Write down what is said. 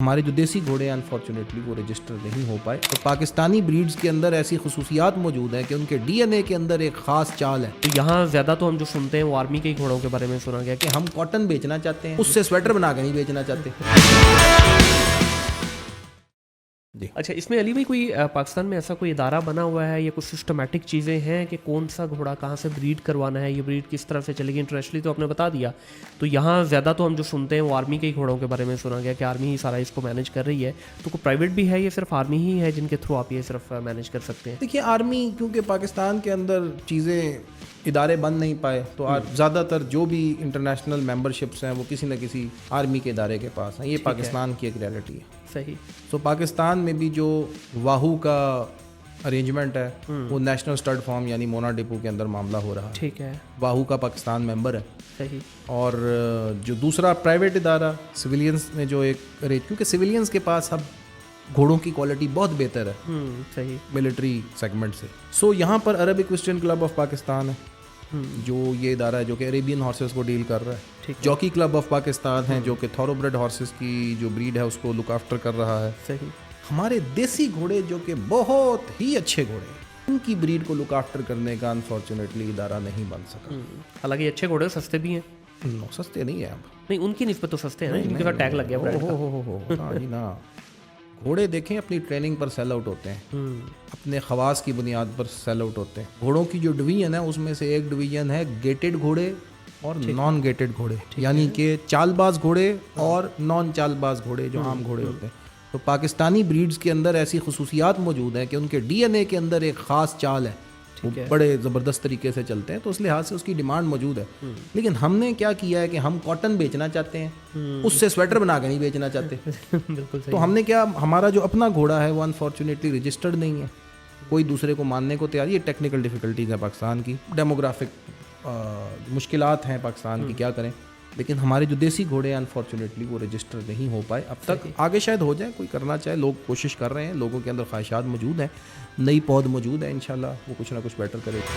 ہمارے جو دیسی گھوڑے ہیں انفارچونیٹلی وہ رجسٹر نہیں ہو پائے. تو پاکستانی بریڈز کے اندر ایسی خصوصیات موجود ہیں کہ ان کے ڈی این اے کے اندر ایک خاص چال ہے. تو یہاں زیادہ تو ہم جو سنتے ہیں وہ آرمی کے ہی گھوڑوں کے بارے میں سنا گیا کہ ہم کاٹن بیچنا چاہتے ہیں, اس سے سویٹر بنا کے نہیں بیچنا چاہتے. جی اچھا, اس میں علی بھائی کوئی پاکستان میں ایسا کوئی ادارہ بنا ہوا ہے یا کچھ سسٹمیٹک چیزیں ہیں کہ کون سا گھوڑا کہاں سے بریڈ کروانا ہے, یہ بریڈ کس طرح سے چلے گی؟ انٹرنیشنلی تو آپ نے بتا دیا. تو یہاں زیادہ تو ہم جو سنتے ہیں وہ آرمی کے ہی گھوڑوں کے بارے میں سنا گیا کہ آرمی ہی سارا اس کو مینیج کر رہی ہے. تو کوئی پرائیویٹ بھی ہے یا صرف آرمی ہی ہے جن کے تھرو آپ یہ صرف مینیج کر سکتے ہیں؟ دیکھیے, آرمی کیونکہ پاکستان کے اندر چیزیں ادارے بن نہیں پائے تو زیادہ تر جو بھی انٹرنیشنل ممبرشپس ہیں وہ کسی نہ کسی آرمی کے ادارے کے پاس ہیں. یہ پاکستان کی ایک ریالٹی ہے. صحیح. تو پاکستان میں بھی جو واہو کا ارینجمنٹ ہے وہ نیشنل اسٹڈ فارم یعنی مونا ڈپو کے اندر معاملہ ہو رہا ہے. ٹھیک ہے. واہو کا پاکستان ممبر ہے. صحیح. اور جو دوسرا پرائیویٹ ادارہ سویلینس میں جو ایک کیونکہ سویلینس کے پاس اب گھوڑوں کی کوالٹی بہت بہتر ہے صحیح ملٹری سیگمنٹ سے. سو یہاں پر عرب ایکویسٹرین کلب آف پاکستان ہے جو یہ ادارہ ہے جو کہ عربین ہارسز کو ڈیل کر رہا ہے. جاکی کلب آف پاکستان ہے جو کہ تھورو بریڈ ہارسز کی جو بریڈ ہے اس کو لک آفٹر کر رہا ہے. صحیح. ہمارے دیسی گھوڑے جو کہ بہت ہی اچھے گھوڑے ہیں ان کی بریڈ کو لک آفٹر کرنے کا انفارچونیٹلی ادارہ نہیں بن سکا. حالانکہ اچھے گھوڑے سستے بھی ہیں. نو, سستے نہیں ہیں. اب نہیں, ان کی نسبت تو سستے ہیں نا, ان کے ساتھ ٹیگ لگ گیا. جی نا, گھوڑے دیکھیں اپنی ٹریننگ پر سیل آؤٹ ہوتے ہیں, اپنے خواص کی بنیاد پر سیل آؤٹ ہوتے ہیں. گھوڑوں کی جو ڈویژن ہے اس میں سے ایک ڈویژن ہے گیٹڈ گھوڑے اور نان گیٹڈ گھوڑے, یعنی کہ چال باز گھوڑے اور نان چال باز گھوڑے جو عام گھوڑے ہوتے ہیں. تو پاکستانی بریڈز کے اندر ایسی خصوصیات موجود ہیں کہ ان کے ڈی این اے کے اندر ایک خاص چال ہے, وہ بڑے زبردست طریقے سے چلتے ہیں. تو اس لحاظ سے اس کی ڈیمانڈ موجود ہے. لیکن ہم نے کیا کیا ہے کہ ہم کاٹن بیچنا چاہتے ہیں, اس سے سویٹر بنا کے نہیں بیچنا چاہتے. بالکل. تو ہم نے کیا, ہمارا جو اپنا گھوڑا ہے وہ انفارچونیٹلی رجسٹرڈ نہیں ہے, کوئی دوسرے کو ماننے کو تیار. یہ ٹیکنیکل ڈیفیکلٹیز ہیں پاکستان کی, ڈیموگرافک مشکلات ہیں پاکستان کی, کیا کریں. لیکن ہمارے جو دیسی گھوڑے ہیں انفارچونیٹلی وہ رجسٹر نہیں ہو پائے اب تک. آگے شاید ہو جائے, کوئی کرنا چاہے, لوگ کوشش کر رہے ہیں, لوگوں کے اندر خواہشات موجود ہیں, نئی پود موجود ہے, انشاءاللہ وہ کچھ نہ کچھ بیٹر کرے گا.